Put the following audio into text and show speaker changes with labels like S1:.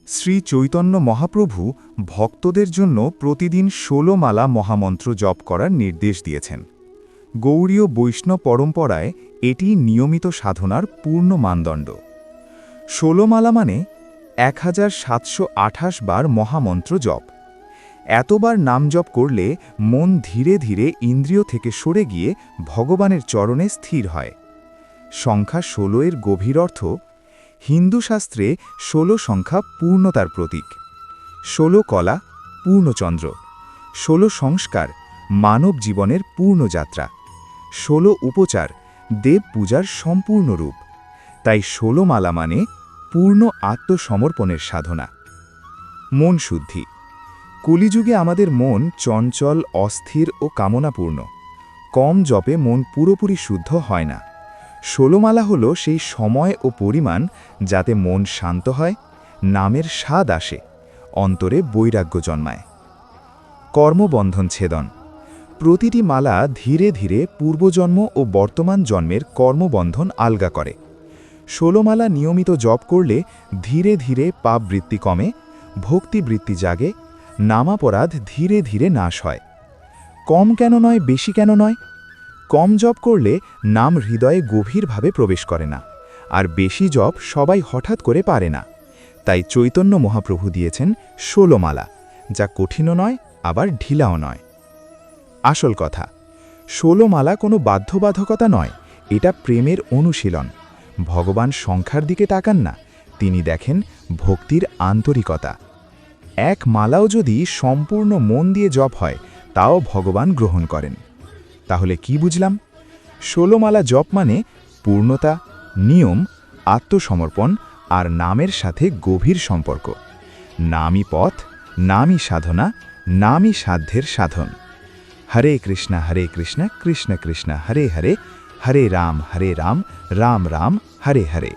S1: শ্রী চৈতন্য মহাপ্রভু ভক্তদের জন্য প্রতিদিন ১৬ মালা মহামন্ত্র জপ করার নির্দেশ দিয়েছেন। গৌড়ীয় বৈষ্ণব পরম্পরায় এটি নিয়মিত সাধনার পূর্ণ মানদণ্ড। ১৬ মালা মানে ১৭২৮ বার মহামন্ত্র জপ। এতবার নাম জপ করলে মন ধীরে ধীরে ইন্দ্রিয় থেকে সরে গিয়ে ভগবানের চরণে স্থির হয়। সংখ্যা ১৬ এর গভীর অর্থ, হিন্দু শাস্ত্রে ১৬ সংখ্যা পূর্ণতার প্রতীক। ১৬ কলা পূর্ণচন্দ্র, ১৬ সংস্কার মানব জীবনের পূর্ণ যাত্রা, ১৬ উপচার দেব পূজার সম্পূর্ণ রূপ। তাই ১৬ মালা মানে পূর্ণ আত্মসমর্পণের সাধনা। মন শুদ্ধি। কলিযুগে আমাদের মন চঞ্চল, অস্থির ও কামনাপূর্ণ। কম জপে মন পুরোপুরি শুদ্ধ হয় না। ১৬ মালা হল সেই সময় ও পরিমাণ যাতে মন শান্ত হয়, নামের স্বাদ আসে, অন্তরে বৈরাগ্য জন্মায়। কর্মবন্ধন ছেদন। প্রতিটি মালা ধীরে ধীরে পূর্বজন্ম ও বর্তমান জন্মের কর্মবন্ধন আলগা করে। ১৬ মালা নিয়মিত জপ করলে ধীরে ধীরে পাপবৃত্তি কমে, ভক্তিবৃত্তি জাগে, নামাপরাধ ধীরে ধীরে নাশ হয়। কম কেন নয়, বেশি কেন নয়? কম জপ করলে নাম হৃদয়ে গভীরভাবে প্রবেশ করে না, আর বেশি জপ সবাই হঠাৎ করে পারে না। তাই চৈতন্য মহাপ্রভু দিয়েছেন ১৬ মালা, যা কঠিনও নয় আবার ঢিলাও নয়। আসল কথা, ১৬ মালা কোনো বাধ্যবাধকতা নয়, এটা প্রেমের অনুশীলন। ভগবান সংখ্যার দিকে তাকান না, তিনি দেখেন ভক্তির আন্তরিকতা। এক মালাও যদি সম্পূর্ণ মন দিয়ে জপ হয়, তাও ভগবান গ্রহণ করেন। তাহলে কি বুঝলাম? ১৬ মালা জপ মানে পূর্ণতা, নিয়ম, আত্মসমর্পণ আর নামের সাথে গভীর সম্পর্ক। নামই পথ, নামই সাধনা, নামই সাধ্যের সাধন। হরে কৃষ্ণ কৃষ্ণ কৃষ্ণ হরে হরে, হরে রাম রাম রাম হরে হরে।